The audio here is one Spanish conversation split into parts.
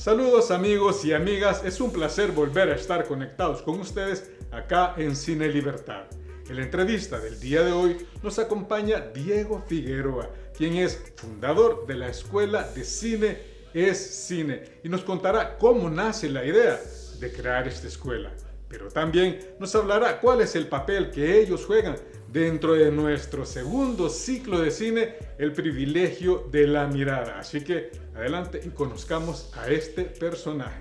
Saludos amigos y amigas, es un placer volver a estar conectados con ustedes acá en Cine Libertad. En la entrevista del día de hoy nos acompaña Diego Figueroa, quien es fundador de la Escuela de Cine es Cine y nos contará cómo nace la idea de crear esta escuela. Pero también nos hablará cuál es el papel que ellos juegan dentro de nuestro segundo ciclo de cine, El privilegio de la mirada. Así que adelante y conozcamos a este personaje.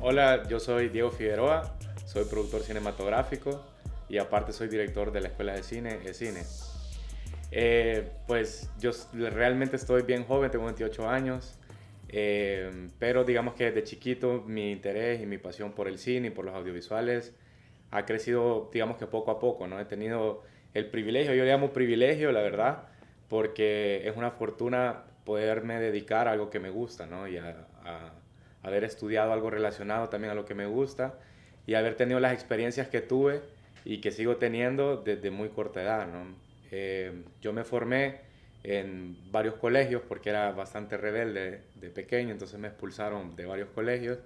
Hola, yo soy Diego Figueroa, soy productor cinematográfico y aparte soy director de la Escuela de Cine Cine. Pues yo realmente estoy bien joven, tengo 28 años, pero digamos que desde chiquito mi interés y mi pasión por el cine y por los audiovisuales ha crecido, digamos que poco a poco, ¿no? He tenido el privilegio, yo le llamo privilegio, la verdad, porque es una fortuna poderme dedicar a algo que me gusta, ¿no? Y a haber estudiado algo relacionado también a lo que me gusta y haber tenido las experiencias que tuve y que sigo teniendo desde muy corta edad, ¿no? Yo me formé en varios colegios porque era bastante rebelde de pequeño, entonces me expulsaron de varios colegios.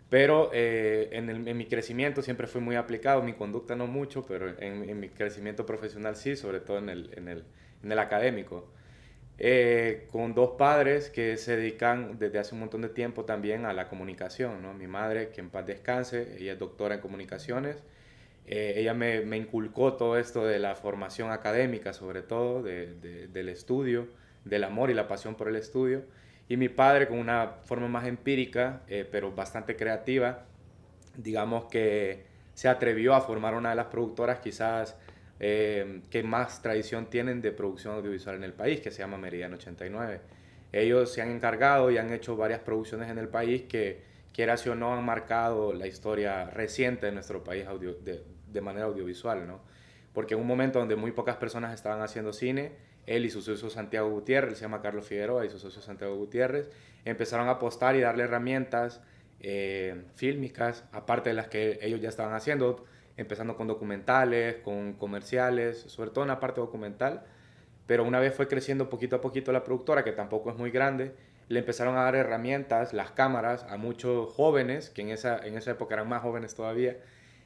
Pero en mi crecimiento siempre fui muy aplicado, mi conducta no mucho, pero en mi crecimiento profesional sí, sobre todo en el académico. Con dos padres que se dedican desde hace un montón de tiempo también a la comunicación, ¿no? Mi madre, que en paz descanse, ella es doctora en comunicaciones. Ella me inculcó todo esto de la formación académica, sobre todo, del estudio, del amor y la pasión por el estudio. Y mi padre, con una forma más empírica, pero bastante creativa, digamos que se atrevió a formar una de las productoras quizás que más tradición tienen de producción audiovisual en el país, que se llama Meridiano 89. Ellos se han encargado y han hecho varias producciones en el país que, quieras o no, han marcado la historia reciente de nuestro país de manera audiovisual, ¿no? Porque en un momento donde muy pocas personas estaban haciendo cine, él y su socio Santiago Gutiérrez, él se llama Carlos Figueroa y su socio Santiago Gutiérrez, empezaron a apostar y darle herramientas fílmicas, aparte de las que ellos ya estaban haciendo, empezando con documentales, con comerciales, sobre todo en la parte documental. Pero una vez fue creciendo poquito a poquito la productora, que tampoco es muy grande, le empezaron a dar herramientas, las cámaras, a muchos jóvenes, que en esa época eran más jóvenes todavía,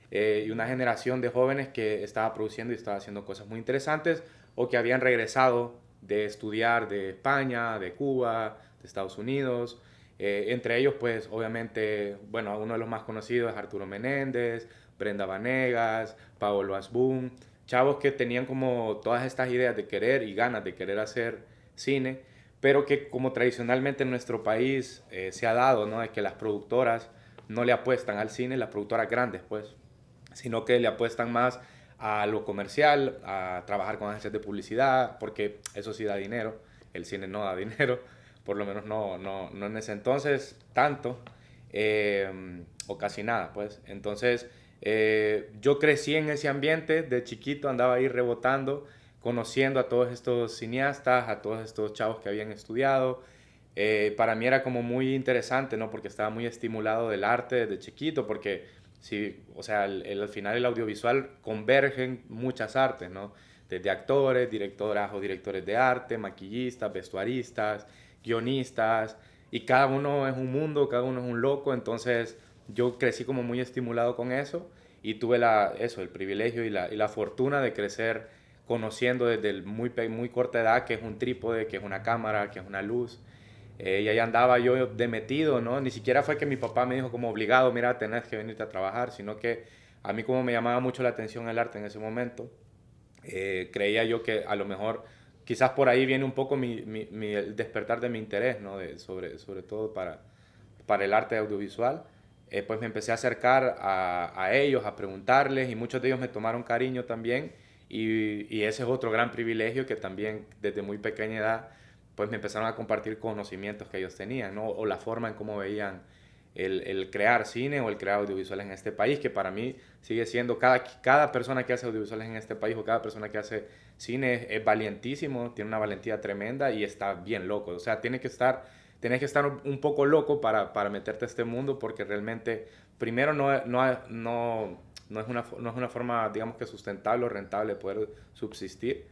y una generación de jóvenes que estaba produciendo y estaba haciendo cosas muy interesantes o que habían regresado de estudiar de España, de Cuba, de Estados Unidos. Entre ellos, pues, obviamente, bueno, uno de los más conocidos es Arturo Menéndez, Brenda Vanegas, Paolo Asbun, chavos que tenían como todas estas ideas de querer y ganas de querer hacer cine, pero que como tradicionalmente en nuestro país se ha dado, ¿no? De que las productoras no le apuestan al cine, las productoras grandes, pues, sino que le apuestan más a lo comercial, a trabajar con agencias de publicidad, porque eso sí da dinero, el cine no da dinero, por lo menos no en ese entonces tanto, o casi nada, pues. Entonces, yo crecí en ese ambiente, de chiquito andaba ahí rebotando, conociendo a todos estos cineastas, a todos estos chavos que habían estudiado. Para mí era como muy interesante, ¿no? Porque estaba muy estimulado del arte desde chiquito, porque sí, o sea, al final el audiovisual convergen muchas artes, ¿no? Desde actores, directoras o directores de arte, maquillistas, vestuaristas, guionistas, y cada uno es un mundo, cada uno es un loco, entonces yo crecí como muy estimulado con eso y tuve el privilegio y la fortuna de crecer conociendo desde muy corta edad que es un trípode, que es una cámara, que es una luz. Y ahí andaba yo de metido, ¿no? Ni siquiera fue que mi papá me dijo como obligado, mira, tenés que venirte a trabajar, sino que a mí como me llamaba mucho la atención el arte en ese momento, creía yo que a lo mejor quizás por ahí viene un poco el despertar de mi interés, ¿no? Sobre todo para el arte audiovisual. Pues me empecé a acercar a ellos, a preguntarles y muchos de ellos me tomaron cariño también y ese es otro gran privilegio que también desde muy pequeña edad pues me empezaron a compartir conocimientos que ellos tenían, ¿no? O la forma en cómo veían el crear cine o el crear audiovisuales en este país, que para mí sigue siendo, cada persona que hace audiovisuales en este país o cada persona que hace cine es valientísimo, tiene una valentía tremenda y está bien loco. O sea, tienes que estar un poco loco para meterte a este mundo porque realmente, primero, no es una forma, digamos que sustentable o rentable de poder subsistir.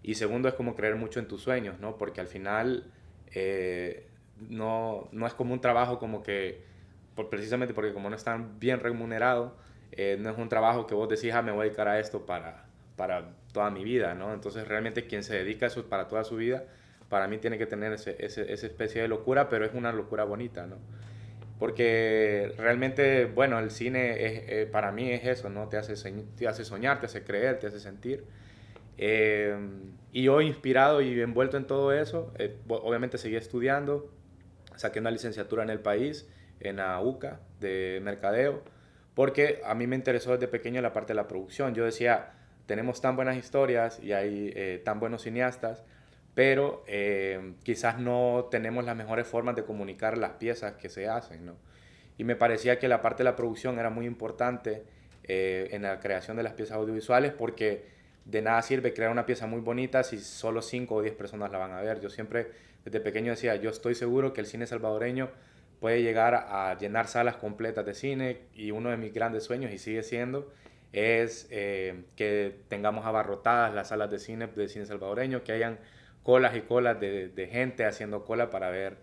Y segundo, es como creer mucho en tus sueños, ¿no? Porque al final no es como un trabajo como que, precisamente porque como no es tan bien remunerado, no es un trabajo que vos decís, me voy a dedicar a esto para toda mi vida, ¿no? Entonces realmente quien se dedica a eso para toda su vida, para mí tiene que tener esa especie de locura, pero es una locura bonita, ¿no? Porque realmente, bueno, el cine para mí es eso, ¿no? Te hace soñar, te hace creer, te hace sentir. Y yo inspirado y envuelto en todo eso, obviamente seguí estudiando, saqué una licenciatura en el país, en la UCA, de mercadeo, porque a mí me interesó desde pequeño la parte de la producción. Yo decía, tenemos tan buenas historias y hay tan buenos cineastas, pero quizás no tenemos las mejores formas de comunicar las piezas que se hacen, ¿no? Y me parecía que la parte de la producción era muy importante en la creación de las piezas audiovisuales, porque de nada sirve crear una pieza muy bonita si solo 5 o 10 personas la van a ver. Yo siempre desde pequeño decía, yo estoy seguro que el cine salvadoreño puede llegar a llenar salas completas de cine, y uno de mis grandes sueños, y sigue siendo, es que tengamos abarrotadas las salas de cine salvadoreño, que hayan colas y colas de gente haciendo cola para ver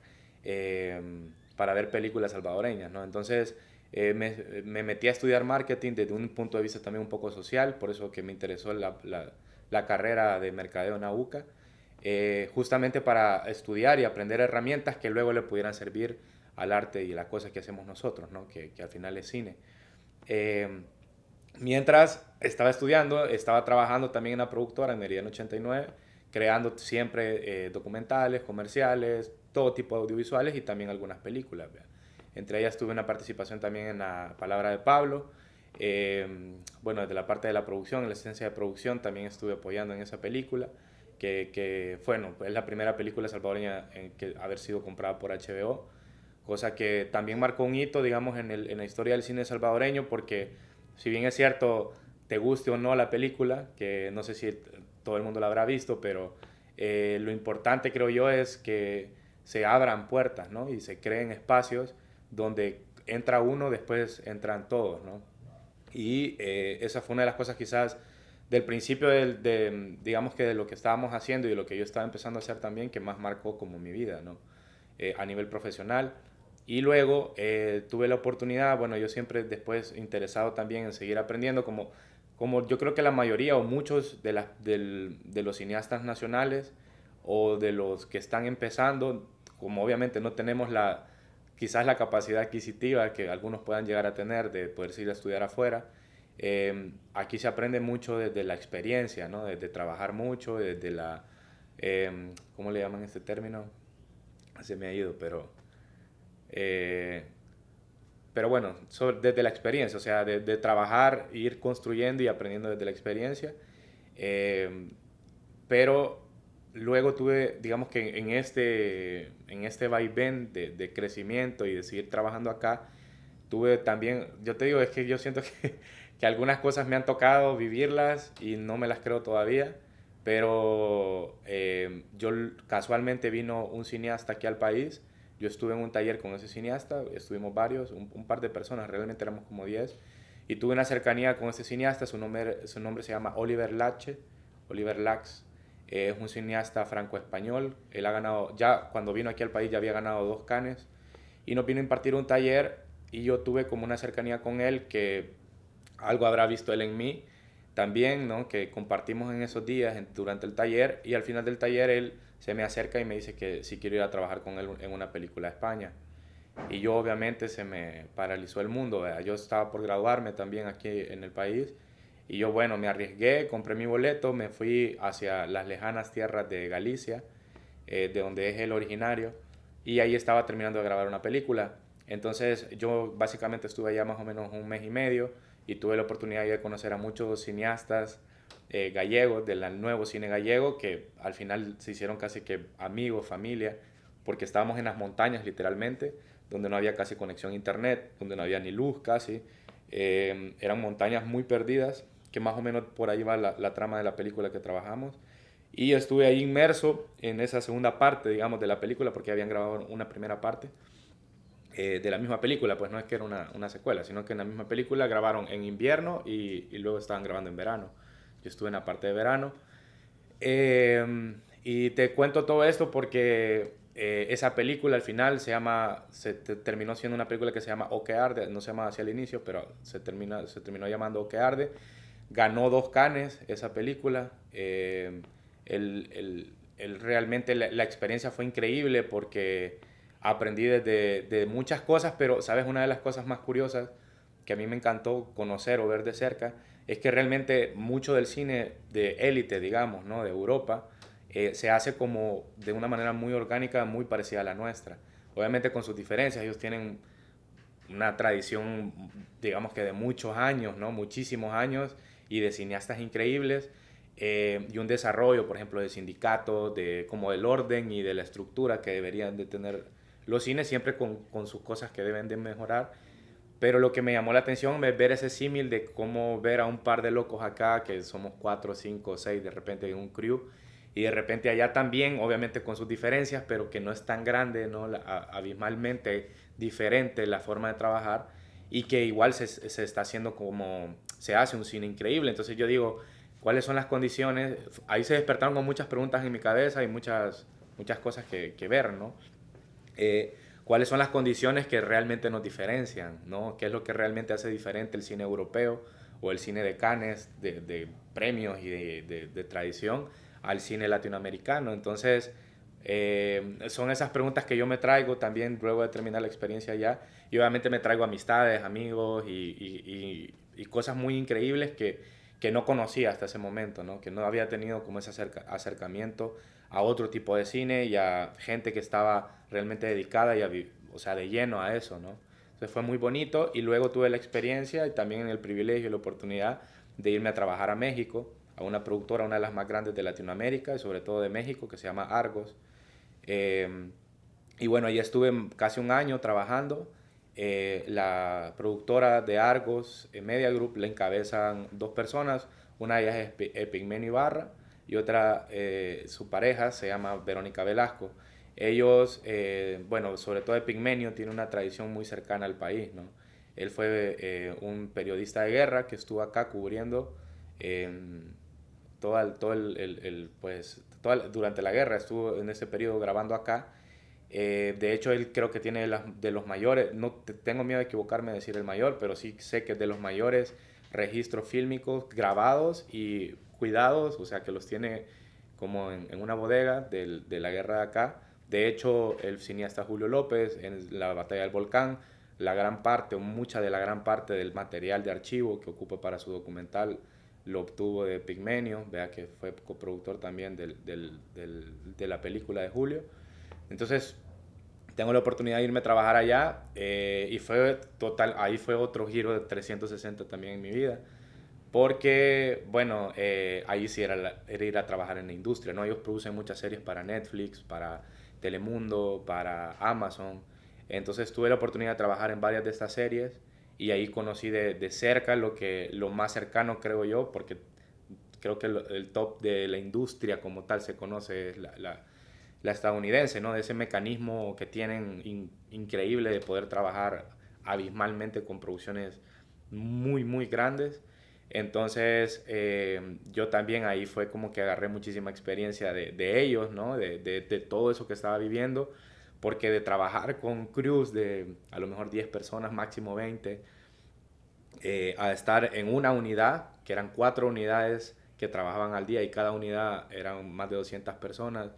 películas salvadoreñas, ¿no? Entonces me metí a estudiar marketing desde un punto de vista también un poco social, por eso que me interesó la carrera de mercadeo en la UCA, justamente para estudiar y aprender herramientas que luego le pudieran servir al arte y las cosas que hacemos nosotros, ¿no? Que al final es cine. Mientras estaba estudiando, estaba trabajando también en una productora en Meridiano 89, creando siempre documentales, comerciales, todo tipo de audiovisuales y también algunas películas, ¿verdad? Entre ellas tuve una participación también en La Palabra de Pablo. Bueno, desde la parte de la producción, en la asistencia de producción, también estuve apoyando en esa película, que bueno, es la primera película salvadoreña en que haber sido comprada por HBO, cosa que también marcó un hito, digamos, en la historia del cine salvadoreño, porque si bien es cierto, te guste o no la película, que no sé si todo el mundo la habrá visto, pero lo importante, creo yo, es que se abran puertas, ¿no? Y se creen espacios donde entra uno, después entran todos, ¿no? Y esa fue una de las cosas quizás del principio digamos que de lo que estábamos haciendo y de lo que yo estaba empezando a hacer también, que más marcó como mi vida, ¿no? A nivel profesional. Y luego tuve la oportunidad, bueno, yo siempre después interesado también en seguir aprendiendo, como yo creo que la mayoría o muchos de los cineastas nacionales o de los que están empezando, como obviamente no tenemos quizás la capacidad adquisitiva que algunos puedan llegar a tener de poder ir a estudiar afuera, aquí se aprende mucho desde la experiencia, ¿no? Desde trabajar mucho, desde ¿cómo le llaman este término? Se me ha ido, pero bueno, desde la experiencia, o sea, de trabajar, ir construyendo y aprendiendo desde la experiencia. Pero luego tuve, digamos que en este vaivén de crecimiento y de seguir trabajando acá, tuve también, yo te digo, es que yo siento que algunas cosas me han tocado vivirlas y no me las creo todavía, pero casualmente vino un cineasta aquí al país. Yo estuve en un taller con ese cineasta, estuvimos varios, un par de personas, realmente éramos como 10, y tuve una cercanía con ese cineasta. Su nombre se llama Oliver Lax. Es un cineasta franco-español. Él ha ganado, ya cuando vino aquí al país ya había ganado 2 Cannes, y nos vino a impartir un taller, y yo tuve como una cercanía con él, que algo habrá visto él en mí también, ¿no? Que compartimos en esos días durante el taller, y al final del taller él se me acerca y me dice que si quiero ir a trabajar con él en una película de España. Y yo obviamente se me paralizó el mundo, ¿verdad? Yo estaba por graduarme también aquí en el país, y yo, bueno, me arriesgué, compré mi boleto, me fui hacia las lejanas tierras de Galicia, de donde es el originario, y ahí estaba terminando de grabar una película. Entonces yo básicamente estuve allá más o menos un mes y medio, y tuve la oportunidad de conocer a muchos cineastas gallegos, del nuevo cine gallego, que al final se hicieron casi que amigos, familia, porque estábamos en las montañas literalmente, donde no había casi conexión a internet, donde no había ni luz casi. Eran montañas muy perdidas, que más o menos por ahí va la trama de la película que trabajamos. Y estuve ahí inmerso en esa segunda parte, digamos, de la película, porque habían grabado una primera parte de la misma película, pues no es que era una secuela, sino que en la misma película grabaron en invierno y luego estaban grabando en verano. Yo estuve en la parte de verano. Y te cuento todo esto porque esa película al final terminó siendo una película que se llama O que Arde, no se llamaba así al inicio, pero se terminó llamando O que Arde. Ganó 2 Cannes esa película. Realmente la experiencia fue increíble porque aprendí de muchas cosas, pero sabes, una de las cosas más curiosas que a mí me encantó conocer o ver de cerca es que realmente mucho del cine de élite, digamos, ¿no? De Europa, se hace como de una manera muy orgánica, muy parecida a la nuestra. Obviamente con sus diferencias, ellos tienen una tradición, digamos que de muchos años, ¿no? Muchísimos años, y de cineastas increíbles, y un desarrollo, por ejemplo, de sindicatos, como del orden y de la estructura que deberían de tener los cines, siempre con sus cosas que deben de mejorar. Pero lo que me llamó la atención es ver ese símil de cómo ver a un par de locos acá, que somos 4, 5, 6 de repente en un crew, y de repente allá también, obviamente con sus diferencias, pero que no es tan grande, ¿no? Abismalmente diferente la forma de trabajar, y que igual se está haciendo como, se hace un cine increíble. Entonces yo digo, ¿cuáles son las condiciones? Ahí se despertaron con muchas preguntas en mi cabeza y muchas cosas que ver, ¿no? ¿Cuáles son las condiciones que realmente nos diferencian, ¿no? ¿Qué es lo que realmente hace diferente el cine europeo o el cine de Cannes, de premios y de tradición, al cine latinoamericano? Entonces, son esas preguntas que yo me traigo también luego de terminar la experiencia allá, y obviamente me traigo amistades, amigos y cosas muy increíbles que no conocía hasta ese momento, ¿no? Que no había tenido como ese acercamiento a otro tipo de cine y a gente que estaba realmente dedicada o sea, de lleno a eso, ¿no? Entonces fue muy bonito, y luego tuve la experiencia y también el privilegio y la oportunidad de irme a trabajar a México, a una productora, una de las más grandes de Latinoamérica y sobre todo de México, que se llama Argos. Y bueno, ahí estuve casi un año trabajando. La productora de Argos Media Group la encabezan 2 personas. Una de ellas es Epigmenio Ibarra y otra, su pareja, se llama Verónica Velasco. Ellos, bueno, sobre todo Epigmenio tiene una tradición muy cercana al país, ¿no? Él fue un periodista de guerra que estuvo acá cubriendo durante la guerra, estuvo en ese periodo grabando acá. De hecho, él creo que tiene de los mayores, no tengo miedo de equivocarme de decir el mayor, pero sí sé que es de los mayores registros fílmicos grabados y cuidados, o sea que los tiene como en una bodega de la guerra de acá. De hecho, el cineasta Julio López, en la Batalla del Volcán, la gran parte o mucha de la gran parte del material de archivo que ocupa para su documental lo obtuvo de Pigmenio, vea que fue coproductor también de la película de Julio. Entonces, tengo la oportunidad de irme a trabajar allá, y ahí fue otro giro de 360 también en mi vida, porque, bueno, ahí sí era ir a trabajar en la industria, ¿no? Ellos producen muchas series para Netflix, para Telemundo, para Amazon. Entonces tuve la oportunidad de trabajar en varias de estas series, y ahí conocí de cerca lo más cercano, creo yo, porque creo que el top de la industria como tal se conoce es la estadounidense, ¿no? De ese mecanismo que tienen increíble de poder trabajar abismalmente con producciones muy, muy grandes. Entonces, yo también ahí fue como que agarré muchísima experiencia de ellos, ¿no? De todo eso que estaba viviendo, porque de trabajar con crews de a lo mejor 10 personas, máximo 20, a estar en una unidad, que eran 4 unidades que trabajaban al día, y cada unidad eran más de 200 personas,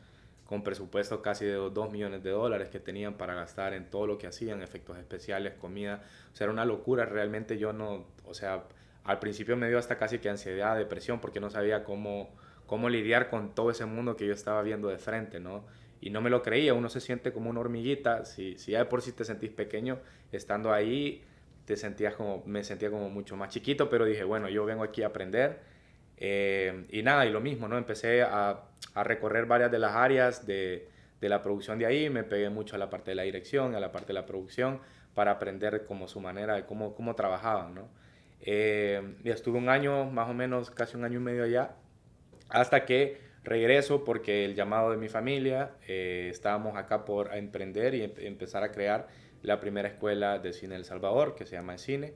con presupuesto casi de $2 millones que tenían para gastar en todo lo que hacían, efectos especiales, comida. O sea, era una locura. Realmente yo no, o sea, al principio me dio hasta casi que ansiedad, depresión, porque no sabía cómo lidiar con todo ese mundo que yo estaba viendo de frente, ¿no? Y no me lo creía. Uno se siente como una hormiguita. Si ya de por sí te sentís pequeño, estando ahí me sentía como mucho más chiquito, pero dije, bueno, yo vengo aquí a aprender. Y nada, y lo mismo, ¿no? Empecé a recorrer varias de las áreas de la producción de ahí, me pegué mucho a la parte de la dirección, a la parte de la producción, para aprender como su manera de cómo trabajaban, ¿no? Y estuve un año, más o menos, casi un año y medio allá, hasta que regreso porque el llamado de mi familia, estábamos acá por emprender y empezar a crear la primera escuela de cine de El Salvador, que se llama Cine.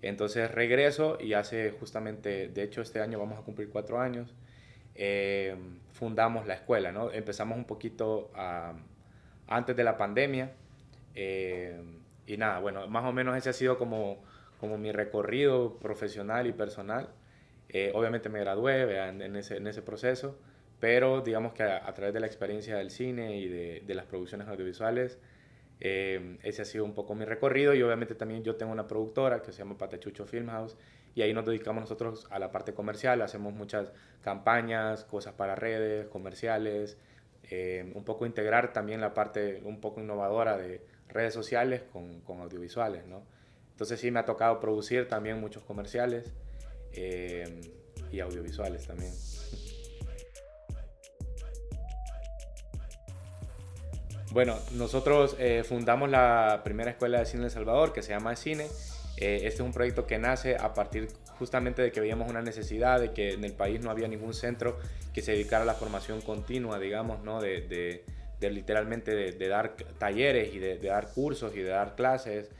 Entonces regreso y hace justamente, de hecho este año vamos a cumplir 4 años, fundamos la escuela, ¿no? Empezamos un poquito antes de la pandemia. Y nada, bueno, más o menos ese ha sido como mi recorrido profesional y personal. Obviamente me gradué, vean, en ese proceso, pero digamos que a través de la experiencia del cine y de las producciones audiovisuales, ese ha sido un poco mi recorrido. Y obviamente también yo tengo una productora que se llama Patechucho Filmhouse, y ahí nos dedicamos nosotros a la parte comercial. Hacemos muchas campañas, cosas para redes, comerciales, un poco integrar también la parte un poco innovadora de redes sociales con audiovisuales, ¿no? Entonces sí me ha tocado producir también muchos comerciales, y audiovisuales también. Bueno, nosotros fundamos la primera escuela de cine en El Salvador, que se llama Cine. Este es un proyecto que nace a partir justamente de que veíamos una necesidad de que en el país no había ningún centro que se dedicara a la formación continua, digamos, ¿no? De literalmente de dar talleres y de dar cursos y de dar clases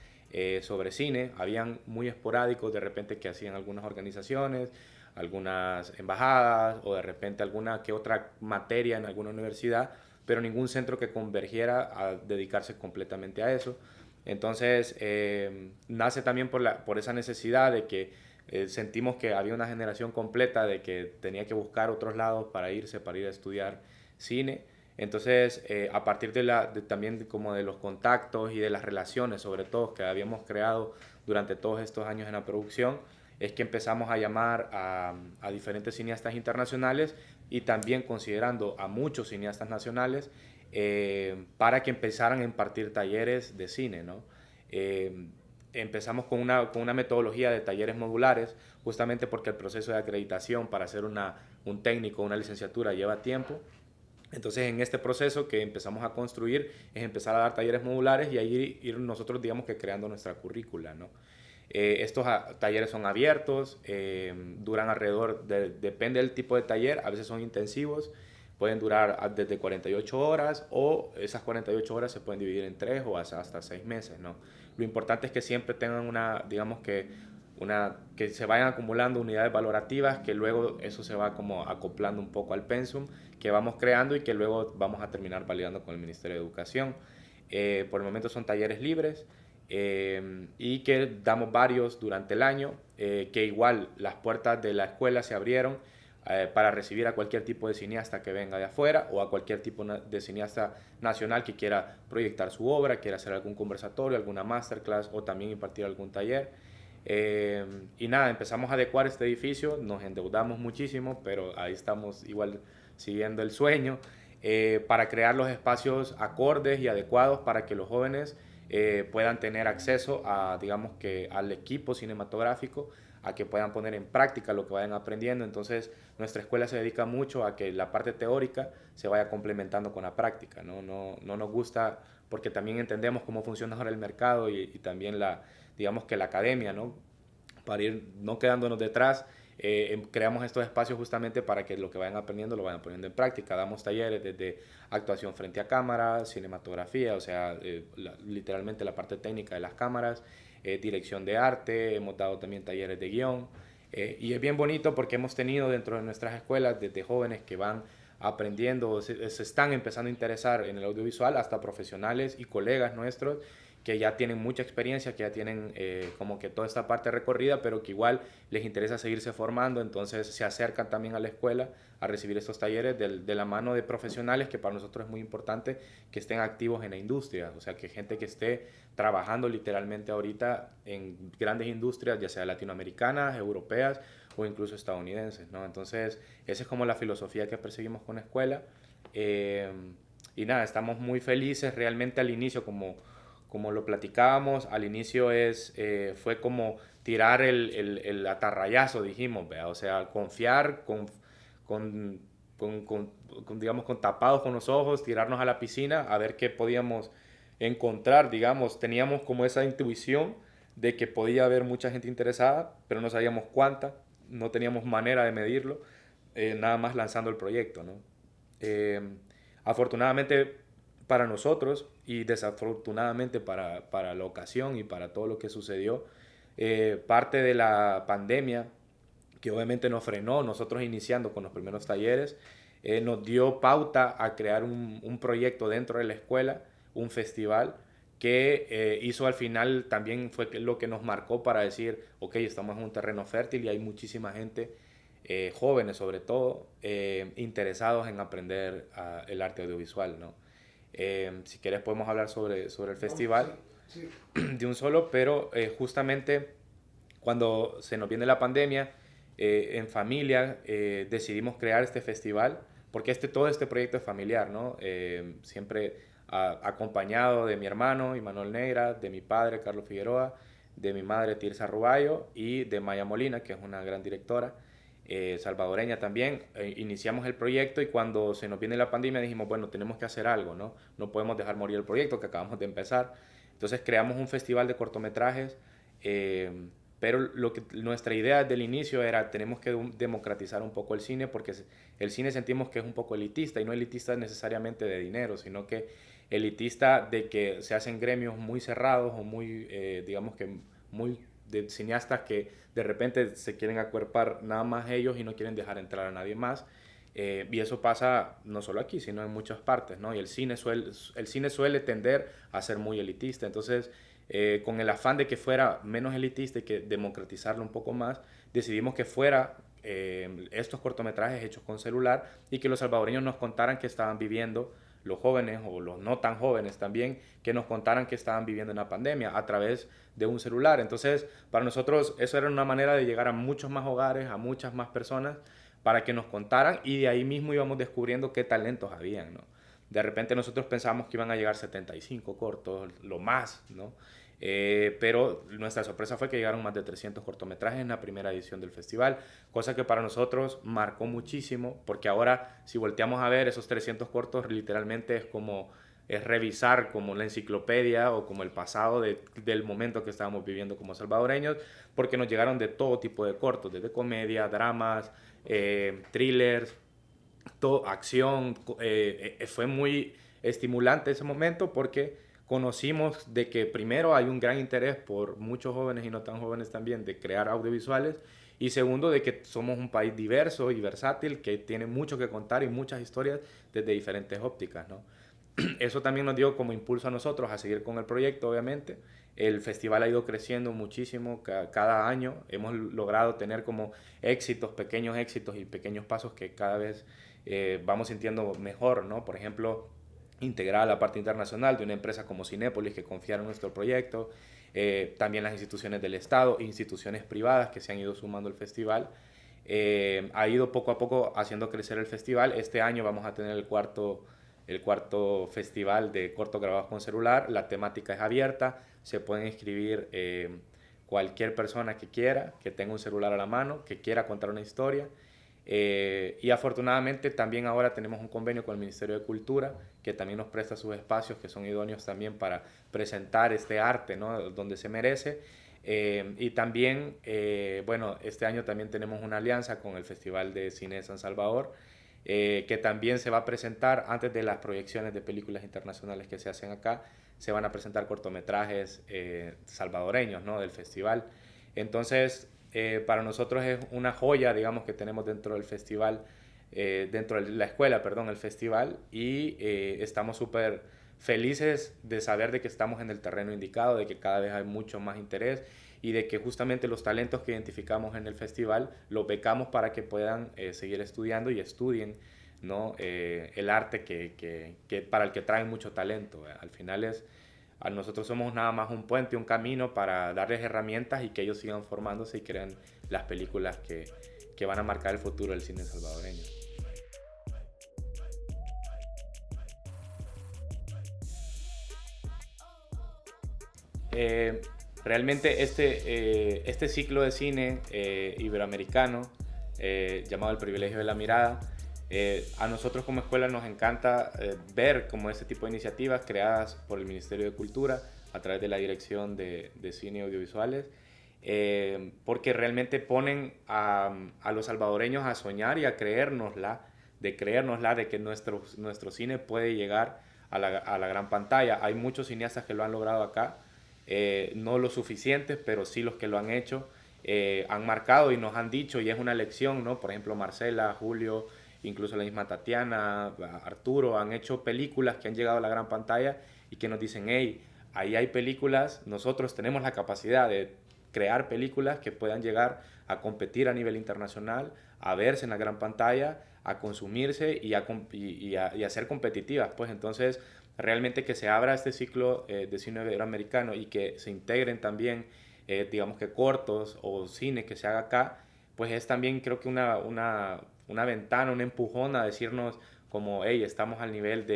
sobre cine. Habían muy esporádicos de repente que hacían algunas organizaciones, algunas embajadas o de repente alguna que otra materia en alguna universidad, pero ningún centro que convergiera a dedicarse completamente a eso. Entonces, nace también por esa necesidad de que sentimos que había una generación completa de que tenía que buscar otros lados para ir a estudiar cine. Entonces, a partir también como de los contactos y de las relaciones, sobre todo, que habíamos creado durante todos estos años en la producción, es que empezamos a llamar a diferentes cineastas internacionales y también considerando a muchos cineastas nacionales para que empezaran a impartir talleres de cine, ¿no? Empezamos con una metodología de talleres modulares, justamente porque el proceso de acreditación para hacer un técnico, una licenciatura lleva tiempo. Entonces, en este proceso que empezamos a construir es empezar a dar talleres modulares y ahí ir nosotros, digamos que creando nuestra currícula, ¿no? Estos talleres son abiertos, duran alrededor, depende del tipo de taller, a veces son intensivos, pueden durar desde 48 horas o esas 48 horas se pueden dividir en 3 o hasta 6 meses, ¿no? Lo importante es que siempre tengan digamos que se vayan acumulando unidades valorativas, que luego eso se va como acoplando un poco al pensum que vamos creando y que luego vamos a terminar validando con el Ministerio de Educación. Por el momento son talleres libres. Y que damos varios durante el año, que igual las puertas de la escuela se abrieron para recibir a cualquier tipo de cineasta que venga de afuera o a cualquier tipo de cineasta nacional que quiera proyectar su obra, quiera hacer algún conversatorio, alguna masterclass o también impartir algún taller. Y nada, empezamos a adecuar este edificio, nos endeudamos muchísimo, pero ahí estamos igual siguiendo el sueño, para crear los espacios acordes y adecuados para que los jóvenes puedan tener acceso digamos que al equipo cinematográfico, a que puedan poner en práctica lo que vayan aprendiendo. Entonces, nuestra escuela se dedica mucho a que la parte teórica se vaya complementando con la práctica, ¿no? No nos gusta, porque también entendemos cómo funciona ahora el mercado y también digamos que la academia, ¿no? Para ir no quedándonos detrás. Creamos estos espacios justamente para que lo que vayan aprendiendo lo vayan poniendo en práctica. Damos talleres desde actuación frente a cámara, cinematografía, o sea, literalmente la parte técnica de las cámaras, dirección de arte, hemos dado también talleres de guión, y es bien bonito porque hemos tenido dentro de nuestras escuelas desde jóvenes que van aprendiendo, se están empezando a interesar en el audiovisual, hasta profesionales y colegas nuestros que ya tienen mucha experiencia, que ya tienen como que toda esta parte recorrida, pero que igual les interesa seguirse formando, entonces se acercan también a la escuela a recibir estos talleres de la mano de profesionales, que para nosotros es muy importante que estén activos en la industria, o sea, que gente que esté trabajando literalmente ahorita en grandes industrias, ya sea latinoamericanas, europeas o incluso estadounidenses, ¿no? Entonces, esa es como la filosofía que perseguimos con la escuela. Y nada, estamos muy felices realmente al inicio, como lo platicábamos, al inicio fue como tirar el atarrayazo, dijimos, ¿vea? O sea, confiar digamos, con tapados con los ojos, tirarnos a la piscina a ver qué podíamos encontrar, digamos. Teníamos como esa intuición de que podía haber mucha gente interesada, pero no sabíamos cuánta, no teníamos manera de medirlo, nada más lanzando el proyecto, ¿no? Afortunadamente para nosotros y desafortunadamente para la ocasión y para todo lo que sucedió, parte de la pandemia, que obviamente nos frenó, nosotros iniciando con los primeros talleres, nos dio pauta a crear un proyecto dentro de la escuela, un festival que hizo al final también fue lo que nos marcó para decir, ok, estamos en un terreno fértil y hay muchísima gente, jóvenes sobre todo, interesados en aprender el arte audiovisual, ¿no? Si quieres podemos hablar sobre el festival de un solo, pero justamente cuando se nos viene la pandemia, en familia decidimos crear este festival, porque todo este proyecto es familiar, ¿no? Siempre acompañado de mi hermano Imanol Negra, de mi padre Carlos Figueroa, de mi madre Tirsa Ruballo y de Maya Molina, que es una gran directora, salvadoreña también. Iniciamos el proyecto y cuando se nos viene la pandemia dijimos, bueno, tenemos que hacer algo, ¿no? No podemos dejar morir el proyecto que acabamos de empezar. Entonces creamos un festival de cortometrajes, pero nuestra idea desde el inicio era tenemos que democratizar un poco el cine, porque el cine sentimos que es un poco elitista, y no elitista necesariamente de dinero, sino que elitista de que se hacen gremios muy cerrados o muy, digamos que muy de cineastas que de repente se quieren acuerpar nada más ellos y no quieren dejar entrar a nadie más. Y eso pasa no solo aquí, sino en muchas partes, ¿no? Y el cine suele tender a ser muy elitista. Entonces, con el afán de que fuera menos elitista y que democratizarlo un poco más, decidimos que fuera estos cortometrajes hechos con celular y que los salvadoreños nos contaran que estaban viviendo, los jóvenes o los no tan jóvenes también, que nos contaran que estaban viviendo una pandemia a través de un celular. Entonces, para nosotros eso era una manera de llegar a muchos más hogares, a muchas más personas, para que nos contaran, y de ahí mismo íbamos descubriendo qué talentos habían, ¿no? De repente nosotros pensábamos que iban a llegar 75 cortos, lo más, ¿no? Pero nuestra sorpresa fue que llegaron más de 300 cortometrajes en la primera edición del festival, cosa que para nosotros marcó muchísimo, porque ahora si volteamos a ver esos 300 cortos, literalmente es revisar como la enciclopedia o como el pasado del momento que estábamos viviendo como salvadoreños, porque nos llegaron de todo tipo de cortos, desde comedia, dramas, thrillers, acción. Fue muy estimulante ese momento porque conocimos de que primero hay un gran interés por muchos jóvenes y no tan jóvenes también de crear audiovisuales, y segundo de que somos un país diverso y versátil que tiene mucho que contar y muchas historias desde diferentes ópticas, ¿no? Eso también nos dio como impulso a nosotros a seguir con el proyecto, obviamente. El festival ha ido creciendo muchísimo cada año. Hemos logrado tener como pequeños éxitos y pequeños pasos que cada vez vamos sintiendo mejor, ¿no? Por ejemplo, integrar la parte internacional de una empresa como Cinépolis que confiaron en nuestro proyecto, también las instituciones del Estado, instituciones privadas que se han ido sumando al festival. Ha ido poco a poco haciendo crecer el festival. Este año vamos a tener el cuarto festival de cortos grabados con celular. La temática es abierta, se pueden inscribir cualquier persona que quiera, que tenga un celular a la mano, que quiera contar una historia. Y afortunadamente también ahora tenemos un convenio con el Ministerio de Cultura, que también nos presta sus espacios que son idóneos también para presentar este arte, ¿no? Donde se merece. Y también, bueno, este año también tenemos una alianza con el Festival de Cine de San Salvador, que también se va a presentar antes de las proyecciones de películas internacionales que se hacen acá. Se van a presentar cortometrajes salvadoreños, ¿no? Del festival. Entonces, para nosotros es una joya, digamos, que tenemos dentro del festival, dentro de la escuela, perdón, el festival, y estamos súper felices de saber de que estamos en el terreno indicado, de que cada vez hay mucho más interés y de que justamente los talentos que identificamos en el festival los becamos para que puedan seguir estudiando y estudien, ¿no? El arte para el que traen mucho talento. Al final nosotros somos nada más un puente, un camino para darles herramientas y que ellos sigan formándose y creen las películas que van a marcar el futuro del cine salvadoreño. Realmente este ciclo de cine iberoamericano llamado El Privilegio de la Mirada, a nosotros como escuela nos encanta ver como este tipo de iniciativas creadas por el Ministerio de Cultura a través de la Dirección de Cine y Audiovisuales, porque realmente ponen a los salvadoreños a soñar y a creérnosla de que nuestro cine puede llegar a la gran pantalla. Hay muchos cineastas que lo han logrado acá, no los suficientes, pero sí los que lo han hecho, han marcado y nos han dicho, y es una lección, ¿no? Por ejemplo, Marcela, Julio, incluso la misma Tatiana, Arturo, han hecho películas que han llegado a la gran pantalla y que nos dicen, hey, ahí hay películas, nosotros tenemos la capacidad de crear películas que puedan llegar a competir a nivel internacional, a verse en la gran pantalla, a consumirse y a ser competitivas. Pues entonces, realmente que se abra este ciclo de cine iberoamericano y que se integren también, digamos que cortos o cine que se haga acá, pues es también creo que una ventana, un empujón a decirnos como, hey, estamos al nivel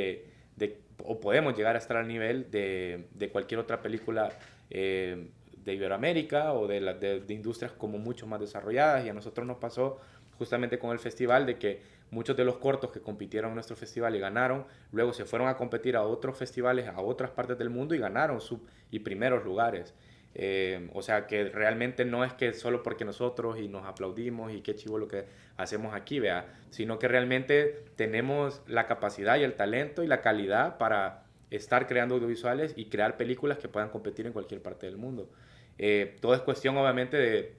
o podemos llegar a estar al nivel de cualquier otra película de Iberoamérica o de industrias como mucho más desarrolladas. Y a nosotros nos pasó justamente con el festival de que muchos de los cortos que compitieron en nuestro festival y ganaron, luego se fueron a competir a otros festivales, a otras partes del mundo y ganaron y primeros lugares. O sea que realmente no es que solo porque nosotros y nos aplaudimos y qué chivo lo que hacemos aquí, vea, sino que realmente tenemos la capacidad y el talento y la calidad para estar creando audiovisuales y crear películas que puedan competir en cualquier parte del mundo. Todo es cuestión obviamente de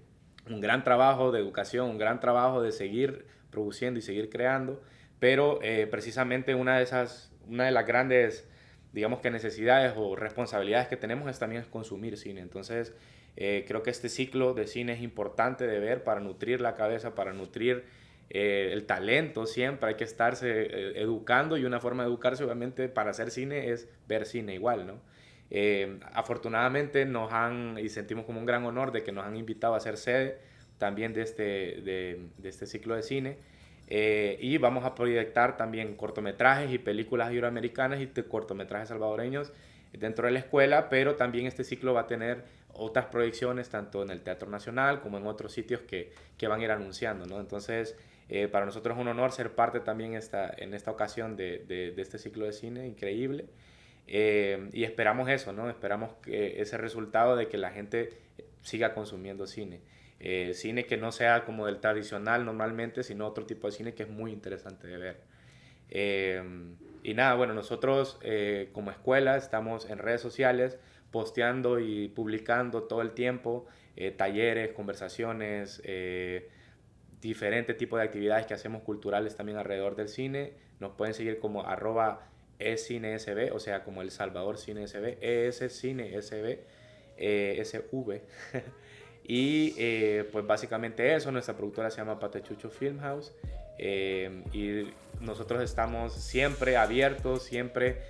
un gran trabajo de educación, un gran trabajo de seguir produciendo y seguir creando, pero precisamente una de las grandes, digamos que necesidades o responsabilidades que tenemos es también consumir cine. Entonces, creo que este ciclo de cine es importante de ver para nutrir la cabeza, para nutrir el talento. Siempre hay que estarse educando, y una forma de educarse obviamente para hacer cine es ver cine igual, ¿no? Afortunadamente y sentimos como un gran honor de que nos han invitado a ser sede también de este ciclo de cine, y vamos a proyectar también cortometrajes y películas iberoamericanas y cortometrajes salvadoreños dentro de la escuela, pero también este ciclo va a tener otras proyecciones tanto en el Teatro Nacional como en otros sitios que van a ir anunciando, ¿no? Entonces, para nosotros es un honor ser parte también en esta ocasión de este ciclo de cine increíble. Y esperamos eso, ¿no? Esperamos que ese resultado de que la gente siga consumiendo cine. Cine que no sea como del tradicional normalmente, sino otro tipo de cine que es muy interesante de ver. Y nada, bueno, nosotros como escuela estamos en redes sociales posteando y publicando todo el tiempo talleres, conversaciones, diferentes tipos de actividades que hacemos culturales también alrededor del cine. Nos pueden seguir como @escinesb, o sea, como El Salvador Cine SB, escinesb, SV. Y pues básicamente eso, nuestra productora se llama Patechucho Filmhouse, y nosotros estamos siempre abiertos, siempre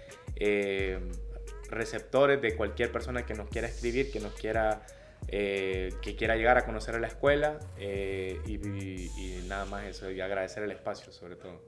receptores de cualquier persona que nos quiera escribir, que quiera llegar a conocer a la escuela, y nada más eso, y agradecer el espacio sobre todo.